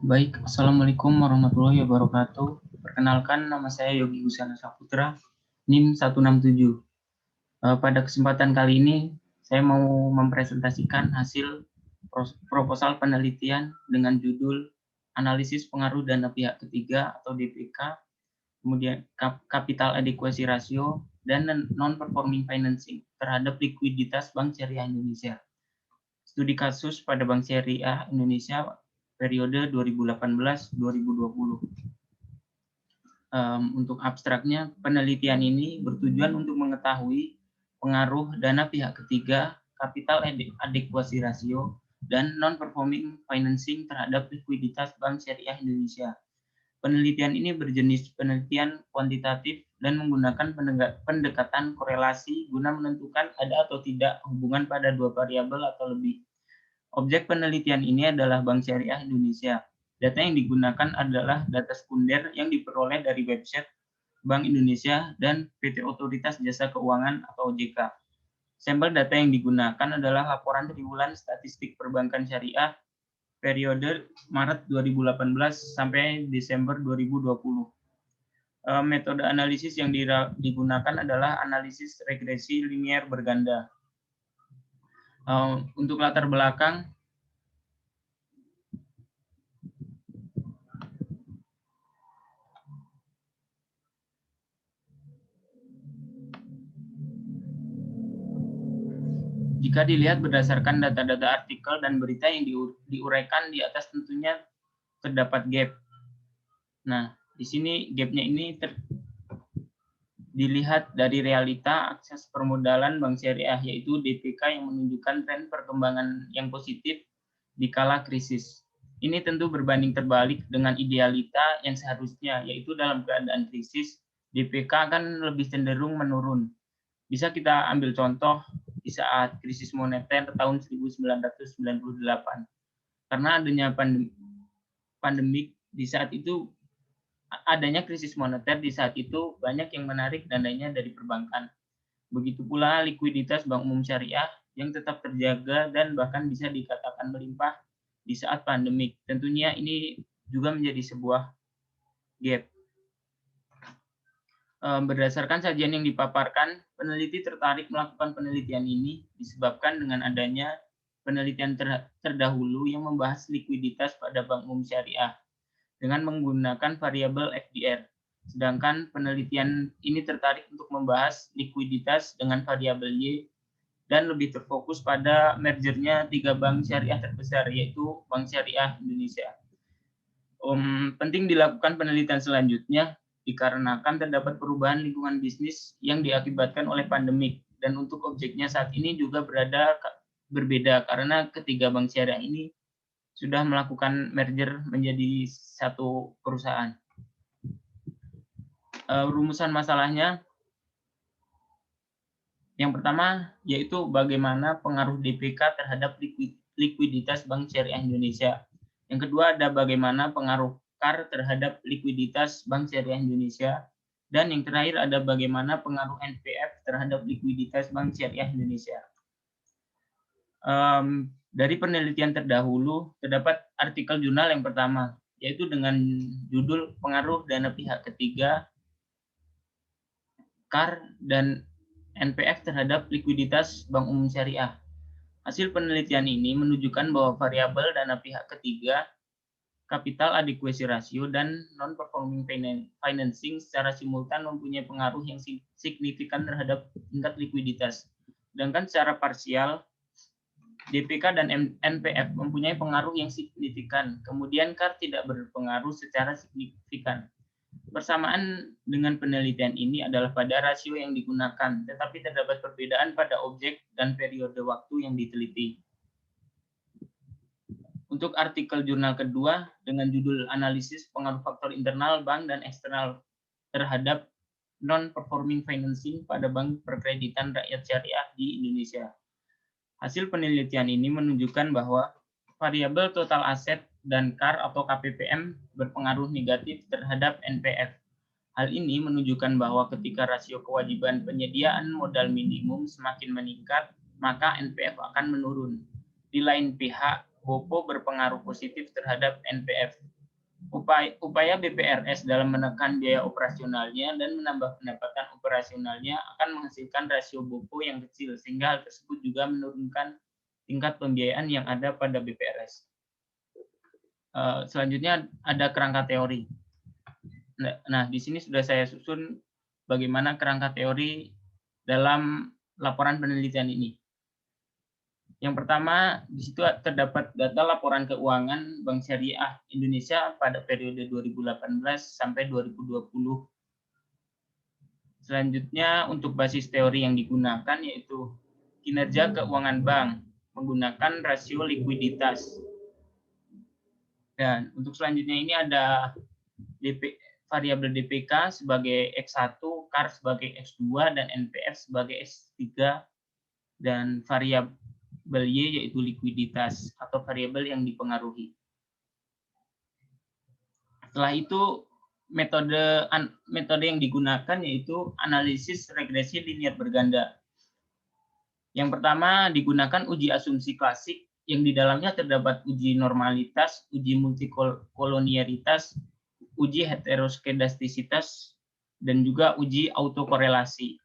Baik, Assalamualaikum warahmatullahi wabarakatuh. Perkenalkan, nama saya Yogi Husana Saputra, NIM 167. Pada kesempatan kali ini, saya mau mempresentasikan hasil proposal penelitian dengan judul Analisis Pengaruh Dana Pihak Ketiga atau DPK, kemudian Capital Adequacy Ratio, dan Non-Performing Financing terhadap likuiditas Bank Syariah Indonesia. Studi kasus pada Bank Syariah Indonesia periode 2018-2020. Untuk abstraknya, penelitian ini bertujuan untuk mengetahui pengaruh dana pihak ketiga, capital adequacy ratio, dan non-performing financing terhadap likuiditas Bank Syariah Indonesia. Penelitian ini berjenis penelitian kuantitatif dan menggunakan pendekatan korelasi guna menentukan ada atau tidak hubungan pada dua variabel atau lebih. Objek penelitian ini adalah Bank Syariah Indonesia. Data yang digunakan adalah data sekunder yang diperoleh dari website Bank Indonesia dan PT Otoritas Jasa Keuangan atau OJK. Sampel data yang digunakan adalah laporan triwulan statistik perbankan syariah periode Maret 2018 sampai Desember 2020. Metode analisis yang digunakan adalah analisis regresi linier berganda. Untuk latar belakang, jika dilihat berdasarkan data-data artikel dan berita yang diuraikan di atas, tentunya terdapat gap. Nah, di sini gapnya ini dilihat dari realita akses permodalan Bank Syariah, yaitu DPK yang menunjukkan tren perkembangan yang positif di kala krisis. Ini tentu berbanding terbalik dengan idealita yang seharusnya, yaitu dalam keadaan krisis, DPK akan lebih cenderung menurun. Bisa kita ambil contoh di saat krisis moneter tahun 1998. Karena adanya pandemik di saat itu, adanya krisis moneter di saat itu, banyak yang menarik dananya dari perbankan. Begitu pula likuiditas Bank Umum Syariah yang tetap terjaga dan bahkan bisa dikatakan melimpah di saat pandemik. Tentunya ini juga menjadi sebuah gap. Berdasarkan sajian yang dipaparkan, peneliti tertarik melakukan penelitian ini disebabkan dengan adanya penelitian terdahulu yang membahas likuiditas pada Bank Umum Syariah dengan menggunakan variabel FDR. Sedangkan penelitian ini tertarik untuk membahas likuiditas dengan variabel Y dan lebih terfokus pada mergernya 3 bank syariah terbesar, yaitu Bank Syariah Indonesia. Penting dilakukan penelitian selanjutnya dikarenakan terdapat perubahan lingkungan bisnis yang diakibatkan oleh pandemik, dan untuk objeknya saat ini juga berbeda karena ketiga bank syariah ini sudah melakukan merger menjadi satu perusahaan. Rumusan masalahnya yang pertama yaitu bagaimana pengaruh DPK terhadap likuiditas Bank Syariah Indonesia. Yang kedua ada bagaimana pengaruh CAR terhadap likuiditas Bank Syariah Indonesia. Dan yang terakhir ada bagaimana pengaruh NPF terhadap likuiditas Bank Syariah Indonesia. Dari penelitian terdahulu, terdapat artikel jurnal yang pertama, yaitu dengan judul Pengaruh Dana Pihak Ketiga, CAR, dan NPF terhadap likuiditas Bank Umum Syariah. Hasil penelitian ini menunjukkan bahwa variabel dana pihak ketiga, capital adequacy ratio, dan non-performing financing secara simultan mempunyai pengaruh yang signifikan terhadap tingkat likuiditas. Sedangkan secara parsial, DPK dan NPF mempunyai pengaruh yang signifikan, kemudian CAR tidak berpengaruh secara signifikan. Persamaan dengan penelitian ini adalah pada rasio yang digunakan, tetapi terdapat perbedaan pada objek dan periode waktu yang diteliti. Untuk artikel jurnal kedua dengan judul Analisis Pengaruh Faktor Internal Bank dan Eksternal terhadap Non-Performing Financing pada Bank Perkreditan Rakyat Syariah di Indonesia. Hasil penelitian ini menunjukkan bahwa variabel total aset dan CAR atau KPPM berpengaruh negatif terhadap NPF. Hal ini menunjukkan bahwa ketika rasio kewajiban penyediaan modal minimum semakin meningkat, maka NPF akan menurun. Di lain pihak, BOPO berpengaruh positif terhadap NPF. Upaya BPRS dalam menekan biaya operasionalnya dan menambah pendapatan operasionalnya akan menghasilkan rasio BOPO yang kecil, sehingga hal tersebut juga menurunkan tingkat pembiayaan yang ada pada BPRS. Selanjutnya ada kerangka teori. Nah, di sini sudah saya susun bagaimana kerangka teori dalam laporan penelitian ini. Yang pertama, di situ terdapat data laporan keuangan Bank Syariah Indonesia pada periode 2018 sampai 2020. Selanjutnya, untuk basis teori yang digunakan yaitu kinerja keuangan bank menggunakan rasio likuiditas. Dan untuk selanjutnya ini ada variabel DPK sebagai X1, CAR sebagai X2, dan NPF sebagai X3, dan variabel Y yaitu likuiditas atau variabel yang dipengaruhi. Setelah itu metode yang digunakan yaitu analisis regresi linear berganda. Yang pertama digunakan uji asumsi klasik yang di dalamnya terdapat uji normalitas, uji multikolonialitas, uji heteroskedastisitas, dan juga uji autokorelasi.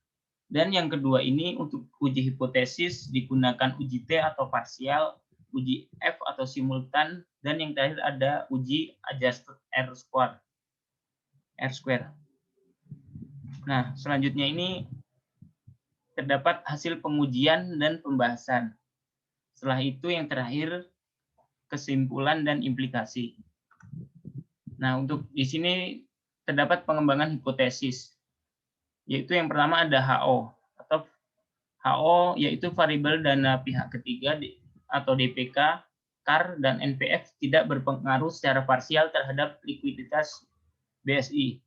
Dan yang kedua ini untuk uji hipotesis digunakan uji T atau parsial, uji F atau simultan, dan yang terakhir ada uji adjusted R square. Nah, selanjutnya ini terdapat hasil pengujian dan pembahasan. Setelah itu yang terakhir kesimpulan dan implikasi. Nah, untuk di sini terdapat pengembangan hipotesis. Yaitu yang pertama ada HO atau HO yaitu variabel dana pihak ketiga atau DPK, CAR, dan NPF tidak berpengaruh secara parsial terhadap likuiditas BSI.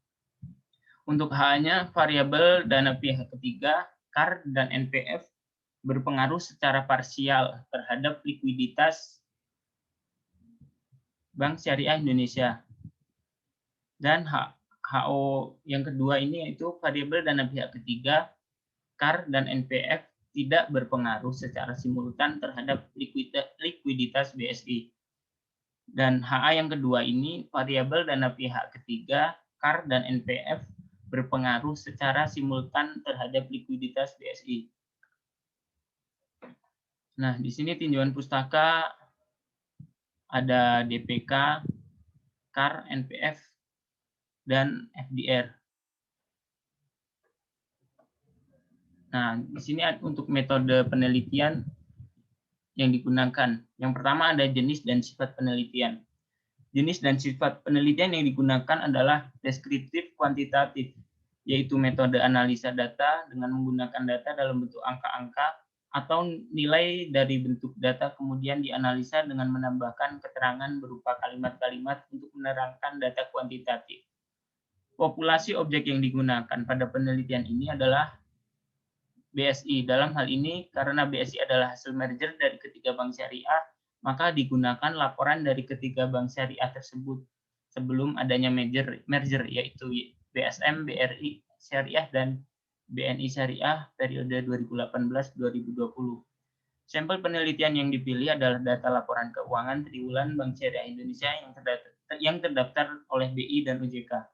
Untuk H-nya variabel dana pihak ketiga, CAR, dan NPF berpengaruh secara parsial terhadap likuiditas Bank Syariah Indonesia. Dan HO yang kedua ini yaitu variabel dana pihak ketiga, CAR, dan NPF tidak berpengaruh secara simultan terhadap likuiditas BSI. Dan HA yang kedua ini variabel dana pihak ketiga, CAR, dan NPF berpengaruh secara simultan terhadap likuiditas BSI. Nah, di sini tinjauan pustaka ada DPK, CAR, NPF, dan FDR. Nah, di sini untuk metode penelitian yang digunakan. Yang pertama ada jenis dan sifat penelitian. Jenis dan sifat penelitian yang digunakan adalah deskriptif kuantitatif, yaitu metode analisa data dengan menggunakan data dalam bentuk angka-angka atau nilai dari bentuk data kemudian dianalisa dengan menambahkan keterangan berupa kalimat-kalimat untuk menerangkan data kuantitatif. Populasi objek yang digunakan pada penelitian ini adalah BSI. Dalam hal ini, karena BSI adalah hasil merger dari ketiga bank syariah, maka digunakan laporan dari ketiga bank syariah tersebut sebelum adanya merger yaitu BSM, BRI Syariah, dan BNI Syariah periode 2018-2020. Sampel penelitian yang dipilih adalah data laporan keuangan triwulan Bank Syariah Indonesia yang terdaftar oleh BI dan OJK.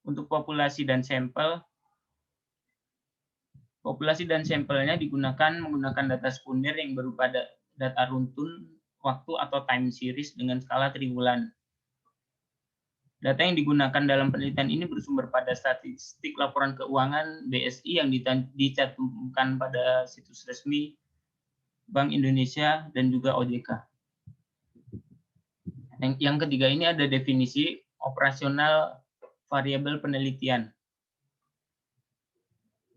Untuk populasi dan sampelnya digunakan menggunakan data sekunder yang berupa data runtun waktu atau time series dengan skala triwulan. Data yang digunakan dalam penelitian ini bersumber pada statistik laporan keuangan BSI yang dicantumkan pada situs resmi Bank Indonesia dan juga OJK. Yang ketiga ini ada definisi operasional variabel penelitian.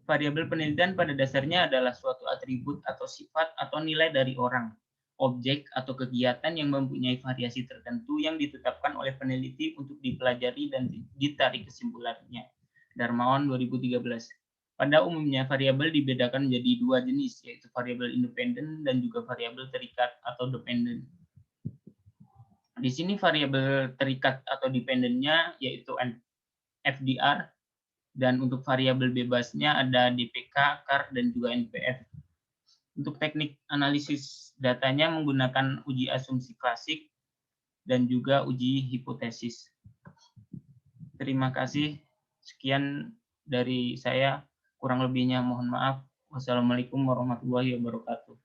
Variabel penelitian pada dasarnya adalah suatu atribut atau sifat atau nilai dari orang, objek atau kegiatan yang mempunyai variasi tertentu yang ditetapkan oleh peneliti untuk dipelajari dan ditarik kesimpulannya. Darmawan 2013. Pada umumnya variabel dibedakan menjadi dua jenis, yaitu variabel independen dan juga variabel terikat atau dependen. Di sini variabel terikat atau dependennya yaitu FDR, dan untuk variabel bebasnya ada DPK, CAR, dan juga NPF. Untuk teknik analisis datanya menggunakan uji asumsi klasik dan juga uji hipotesis. terima kasih. Sekian dari saya, kurang lebihnya mohon maaf. Wassalamualaikum warahmatullahi wabarakatuh.